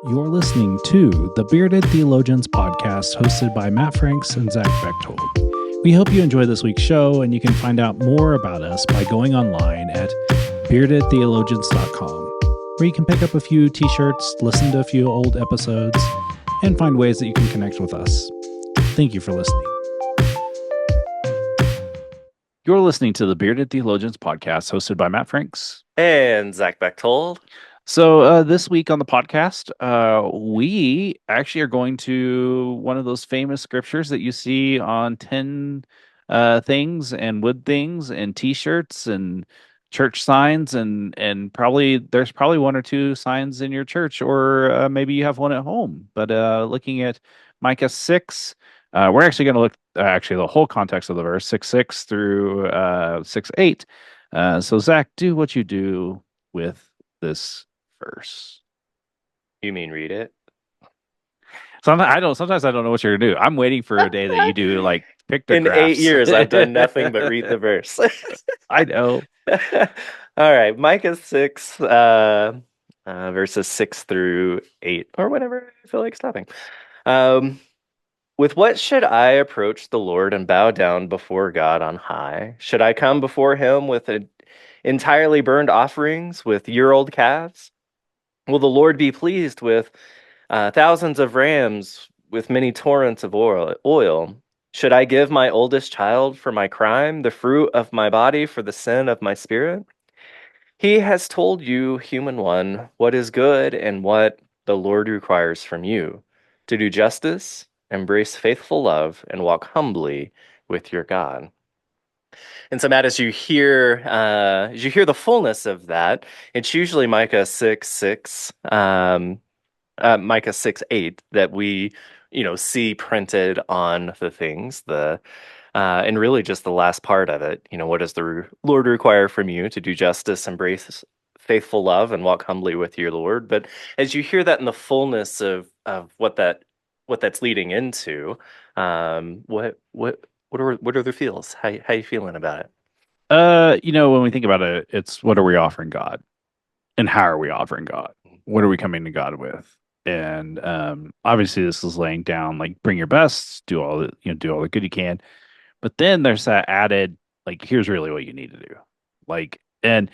You're listening to the Bearded Theologians podcast hosted by Matt Franks and Zach Bechtold. We hope you enjoy this week's show, and you can find out more about us by going online at beardedtheologians.com, where you can pick up a few t-shirts, listen to a few old episodes, and find ways that you can connect with us. Thank you for listening. You're listening to the Bearded Theologians podcast hosted by Matt Franks and Zach Bechtold. So this week on the podcast, we actually are going to one of those famous scriptures that you see on 10 things and wood things and t-shirts and church signs and probably there's probably one or two signs in your church, or maybe you have one at home. But looking at Micah 6, we're actually going to look actually the whole context of the verse 6:6 through 6:8. So Zach, do what you do with this verse. You mean read it? Sometimes I don't know what you're gonna do. I'm waiting for a day that you do like pictographs. In 8 years, I've done nothing but read the verse. I know. All right, Micah 6, verses 6 through 8, or whenever I feel like stopping. With what should I approach the Lord and bow down before God on high? Should I come before him with entirely burned offerings, with year-old calves? Will the Lord be pleased with thousands of rams, with many torrents of oil? Should I give my oldest child for my crime, the fruit of my body for the sin of my spirit? He has told you, human one, what is good and what the Lord requires from you, to do justice, embrace faithful love, and walk humbly with your God. And so, Matt, as you hear the fullness of that, it's usually Micah 6:6, Micah 6:8 that we, see printed on the things. And really just the last part of it. What does the Lord require from you? To do justice, embrace faithful love, and walk humbly with your Lord. But as you hear that in the fullness of what that's leading into, what are the feels? How you feeling about it? When we think about it, it's what are we offering God, and how are we offering God? What are we coming to God with? And obviously, this is laying down like bring your best, do all the good you can. But then there's that added like here's really what you need to do, and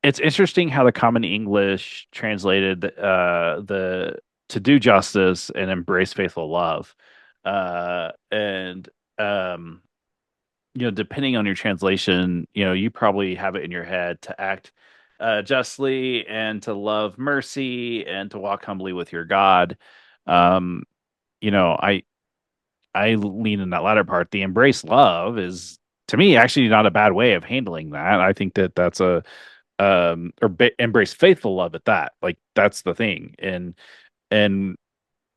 it's interesting how the Common English translated the to do justice and embrace faithful love, and depending on your translation, you probably have it in your head to act justly and to love mercy and to walk humbly with your God. Um, I lean in that latter part. The embrace love is to me actually not a bad way of handling that. I think that that's embrace faithful love at that. Like that's the thing. And when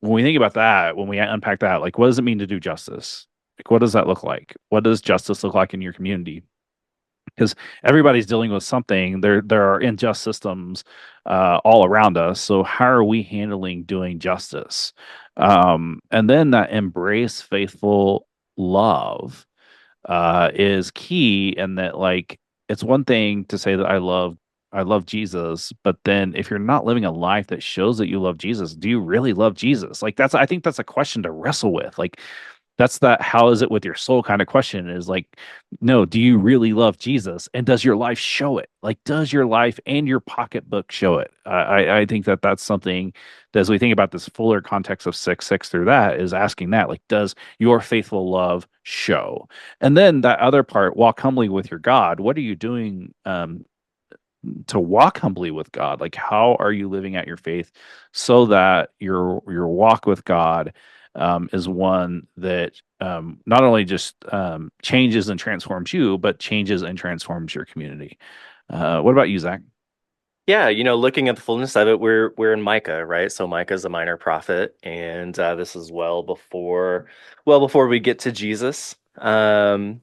we think about that, when we unpack that, like what does it mean to do justice? Like what does that look like? What does justice look like in your community? Because everybody's dealing with something. There are unjust systems all around us. So how are we handling doing justice? And then that embrace faithful love is key. And that like it's one thing to say that I love Jesus, but then if you're not living a life that shows that you love Jesus, do you really love Jesus? Like I think that's a question to wrestle with. Like that's that how is it with your soul kind of question is like, no, do you really love Jesus? And does your life show it? Like, does your life and your pocketbook show it? I think that that's something that as we think about this fuller context of 6:6 through that is asking that, like, does your faithful love show? And then that other part, walk humbly with your God. What are you doing to walk humbly with God? Like, how are you living out your faith so that your walk with God is one that not only just changes and transforms you, but changes and transforms your community. What about you, Zach? Yeah, looking at the fullness of it, we're in Micah, right? So Micah's a minor prophet, and this is well before we get to Jesus. Not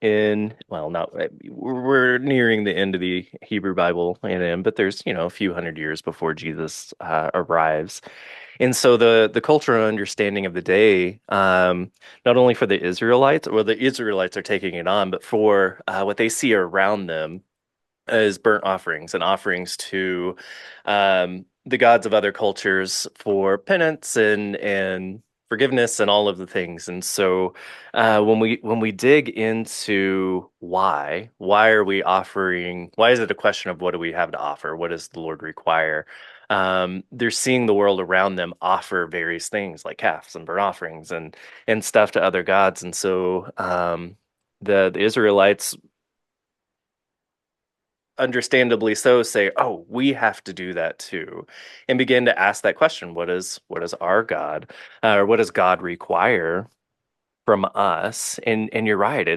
we're nearing the end of the Hebrew Bible, but there's a few hundred years before Jesus arrives. And so the cultural understanding of the day, not only for the Israelites, or the Israelites are taking it on, but for what they see around them as burnt offerings and offerings to the gods of other cultures for penance and forgiveness and all of the things. And so when we dig into why are we offering, why is it a question of what do we have to offer? What does the Lord require? They're seeing the world around them offer various things like calves and burnt offerings and stuff to other gods. And so the Israelites understandably so say, oh, we have to do that too, and begin to ask that question: what is our God, or what does God require from us? And you're right,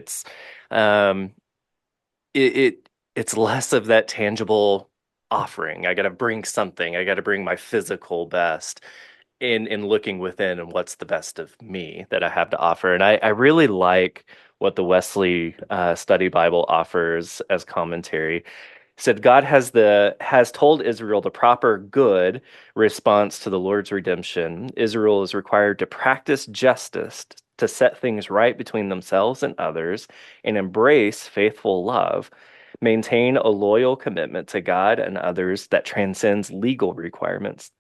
um it's less of that tangible offering. I got to bring something. I got to bring my physical best in looking within and what's the best of me that I have to offer. And I really like what the Wesley Study Bible offers as commentary. Said God has told Israel the proper good response to the Lord's redemption. Israel is required to practice justice, to set things right between themselves and others, and embrace faithful love. Maintain a loyal commitment to God and others that transcends legal requirements.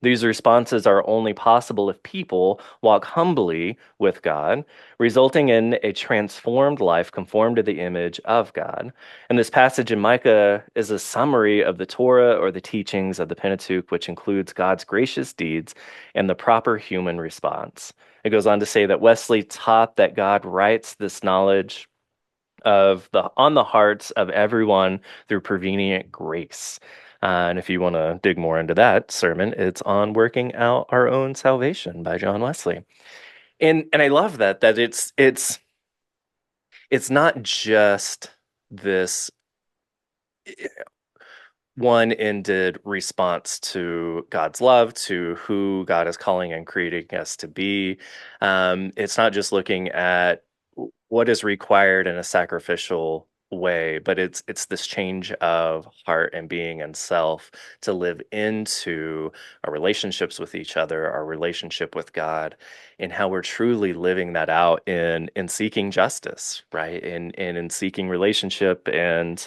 These responses are only possible if people walk humbly with God, resulting in a transformed life conformed to the image of God. And this passage in Micah is a summary of the Torah, or the teachings of the Pentateuch, which includes God's gracious deeds and the proper human response. It goes on to say that Wesley taught that God writes this knowledge of the on the hearts of everyone through prevenient grace. And if you want to dig more into that sermon, it's on Working Out Our Own Salvation by John Wesley. And I love that it's not just this one-ended response to God's love, to who God is calling and creating us to be. It's not just looking at what is required in a sacrificial way, but it's this change of heart and being and self to live into our relationships with each other, our relationship with God, and how we're truly living that out in seeking justice, right? In seeking relationship and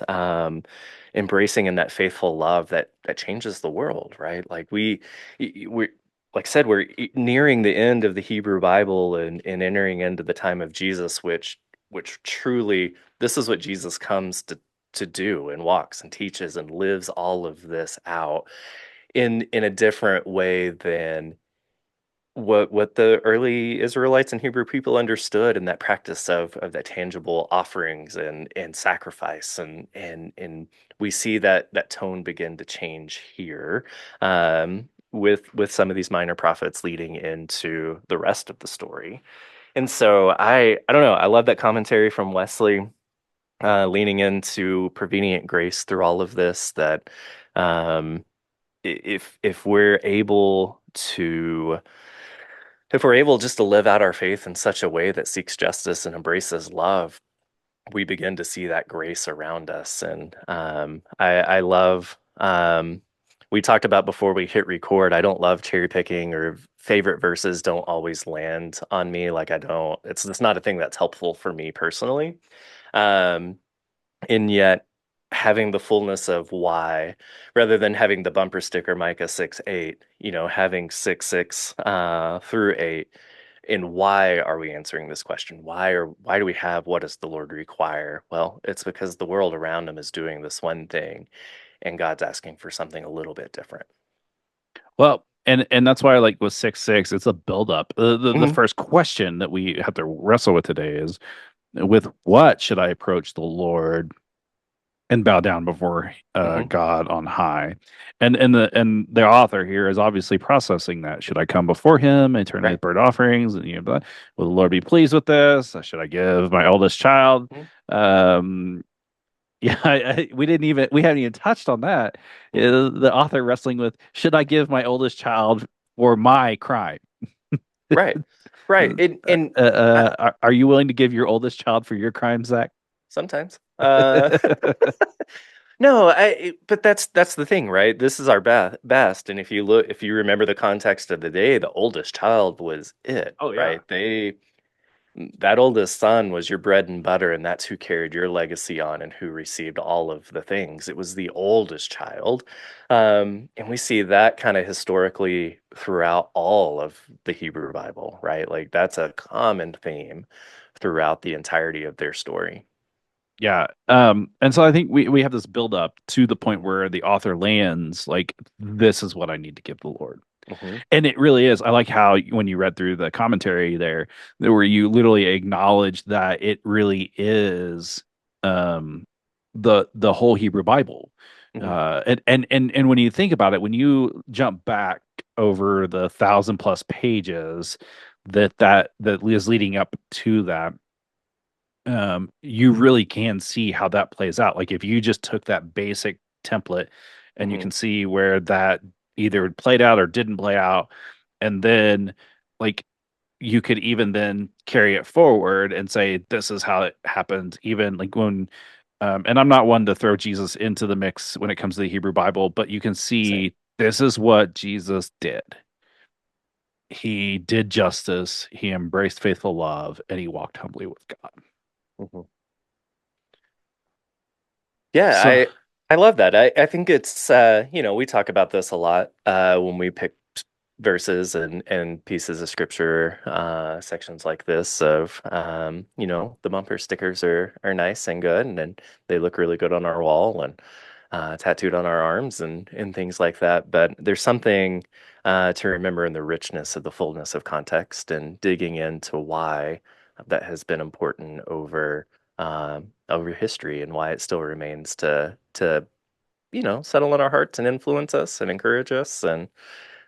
embracing in that faithful love that changes the world, right? Like we like I said, we're nearing the end of the Hebrew Bible and entering into the time of Jesus, which truly this is what Jesus comes to do and walks and teaches and lives all of this out in a different way than what the early Israelites and Hebrew people understood, and that practice of that tangible offerings and sacrifice, and we see that tone begin to change here, with some of these minor prophets leading into the rest of the story. And so I don't know, I love that commentary from Wesley, leaning into prevenient grace through all of this. That um, if we're able to if we're able just to live out our faith in such a way that seeks justice and embraces love, we begin to see that grace around us. And I love, we talked about before we hit record, I don't love cherry picking, or favorite verses don't always land on me. Like, I don't, it's not a thing that's helpful for me personally. Um, and yet, having the fullness of why, rather than having the bumper sticker Micah 6:8, having 6:6 through 8. And why are we answering this question? Why do we have, what does the Lord require? Well, it's because the world around him is doing this one thing, and God's asking for something a little bit different. Well, and that's why I like with 6:6, it's a buildup. The Hmm. first question that we have to wrestle with today is, with what should I approach the Lord and bow down before Hmm. God on high? And the author here is obviously processing that. Should I come before Him and turn in Right. burnt offerings? And will the Lord be pleased with this? Should I give my eldest child? Mhm. Um, yeah, we haven't even touched on that. The author wrestling with, should I give my oldest child for my crime? Right. Right. Are you willing to give your oldest child for your crime, Zach? Sometimes. No, but that's the thing, right? This is our best, and if you remember the context of the day, the oldest child was it, Oh yeah. right? that oldest son was your bread and butter, and that's who carried your legacy on and who received all of the things. It was the oldest child. And we see that kind of historically throughout all of the Hebrew Bible, right? Like that's a common theme throughout the entirety of their story. Yeah. And so I think we have this build up to the point where the author lands like, this is what I need to give the Lord. Hmm. And it really is. I like how when you read through the commentary where you literally acknowledge that it really is um the whole Hebrew Bible. Hmm. And when you think about it, when you jump back over the 1,000+ pages that is leading up to that, you really can see how that plays out. Like if you just took that basic template and you Hmm. can see where that either played out or didn't play out, and then like you could even then carry it forward and say this is how it happened, even like when and I'm not one to throw Jesus into the mix when it comes to the Hebrew Bible, but you can Same. see this is what Jesus did. He did justice, he embraced faithful love, and he walked humbly with God. Hmm. Yeah, So I love that. I think it's we talk about this a lot when we pick verses and pieces of scripture sections like this of the bumper stickers are nice and good and they look really good on our wall and tattooed on our arms and things like that. But there's something to remember in the richness of the fullness of context and digging into why that has been important over history and why it still remains to settle in our hearts and influence us and encourage us and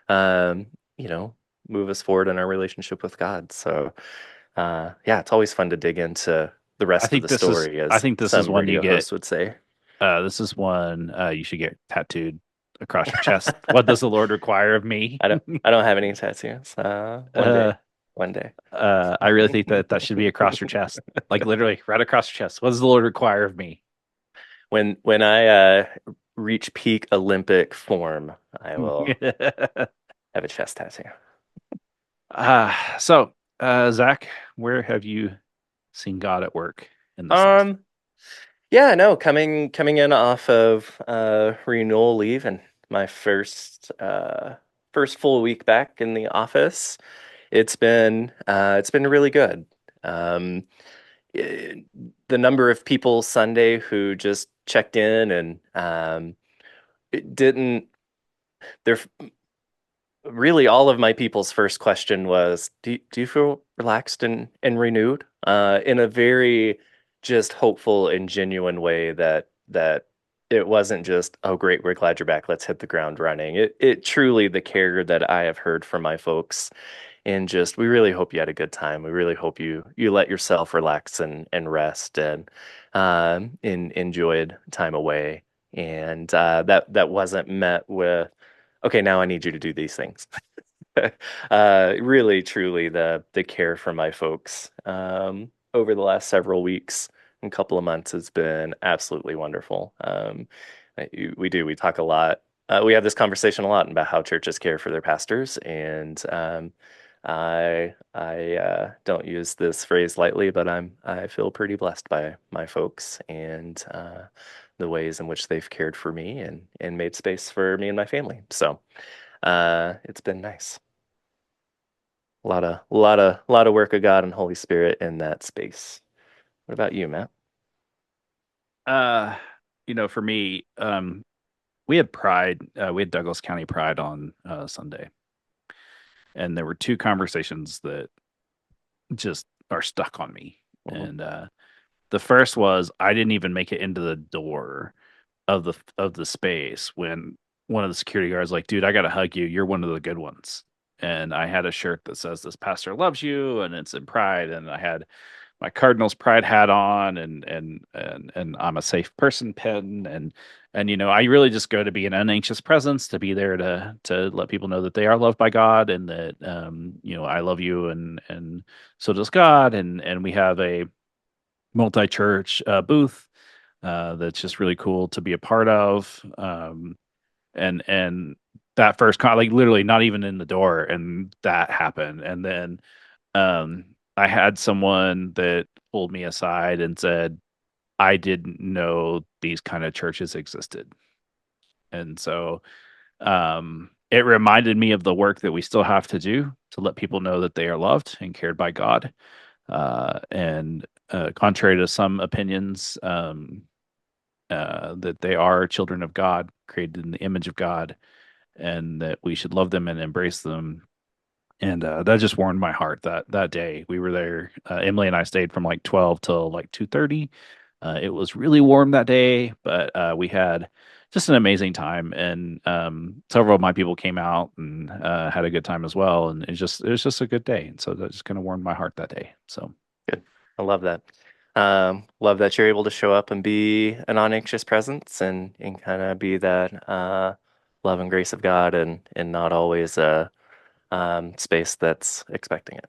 um, you know move us forward in our relationship with God. So yeah, it's always fun to dig into the rest of the story, I as think this is some one you radio get. hosts would say. This is one you should get tattooed across your chest. What does the Lord require of me? I don't have any tattoos. One uh, day, one day. I really think that that should be across your chest, like literally right across your chest. What does the Lord require of me? When I reach peak Olympic form, I will have a chest tattoo. Zach, where have you seen God at work in this last? Um, yeah, no, coming in off of renewal leave and my first full week back in the office. It's been really good. Um, eh, the number of people Sunday who just checked in and it didn't. They're really all of my people's first question was, do you feel relaxed and renewed? In a very just hopeful and genuine way that it wasn't just, oh great, we're glad you're back, let's hit the ground running. It truly the care that I have heard from my folks and just we really hope you had a good time. We really hope you let yourself relax and rest and enjoyed time away. And that wasn't met with, okay, now I need you to do these things. Really, truly, the care for my folks over the last several weeks and couple of months has been absolutely wonderful. We talk a lot. We have this conversation a lot about how churches care for their pastors, and I don't use this phrase lightly, but I feel pretty blessed by my folks and the ways in which they've cared for me and made space for me and my family. So it's been nice. A lot of work of God and Holy Spirit in that space. What about you, Matt? Uh, for me, we had Pride. We had Douglas County Pride on Sunday, and there were two conversations that just are stuck on me. Hmm. And the first was I didn't even make it into the door of the space when one of the security guards like, dude, I gotta hug you. You're one of the good ones. And I had a shirt that says this pastor loves you and it's in pride. And I had my Cardinals pride hat on and I'm a safe person pin and I really just go to be an unanxious presence, to be there to let people know that they are loved by God and that I love you and so does God and we have a multi-church booth that's just really cool to be a part of. And that first like literally not even in the door, and that happened, and then um, I had someone that pulled me aside and said, I didn't know these kind of churches existed. And so it reminded me of the work that we still have to do to let people know that they are loved and cared by God. And contrary to some opinions, that they are children of God, created in the image of God, and that we should love them and embrace them. And that just warmed my heart that day. We were there. Emily and I stayed from like 12 till like 2:30. It was really warm that day, but we had just an amazing time. And several of my people came out and had a good time as well. And it was just a good day. And so that just kind of warmed my heart that day. So Good. I love that. Love that you're able to show up and be an unanxious presence and kind of be that love and grace of God and not always a space that's expecting it.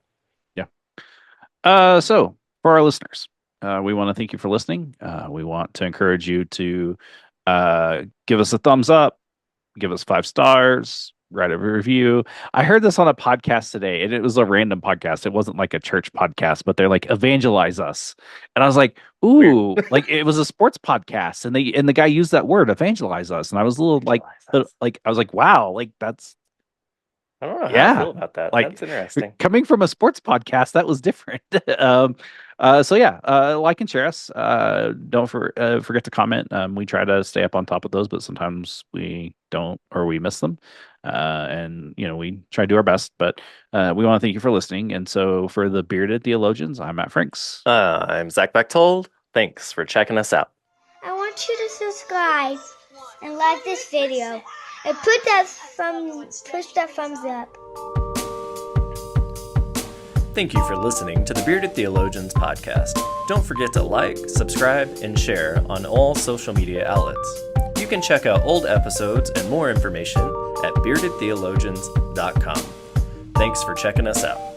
yeah. So for our listeners, we want to thank you for listening. We want to encourage you to give us a thumbs up, give us 5 stars, write a review. I heard this on a podcast today, and it was a random podcast. It wasn't like a church podcast, but they're like evangelize us, and I was like, ooh, like it was a sports podcast, and the guy used that word evangelize us, and I was a little like I was like, wow, like that's I don't know how I yeah, feel about that. like That's interesting. coming from a sports podcast, that was different. So yeah, like and share us. Don't forget to comment. We try to stay up on top of those, but sometimes we don't or we miss them. And we try to do our best, but we want to thank you for listening. And so for the Bearded Theologians, I'm Matt Franks. I'm Zach Bechtold. Thanks for checking us out. I want you to subscribe and like this video and push that thumbs up. Thank you for listening to the Bearded Theologians podcast. Don't forget to like, subscribe, and share on all social media outlets. You can check out old episodes and more information at beardedtheologians.com. Thanks for checking us out.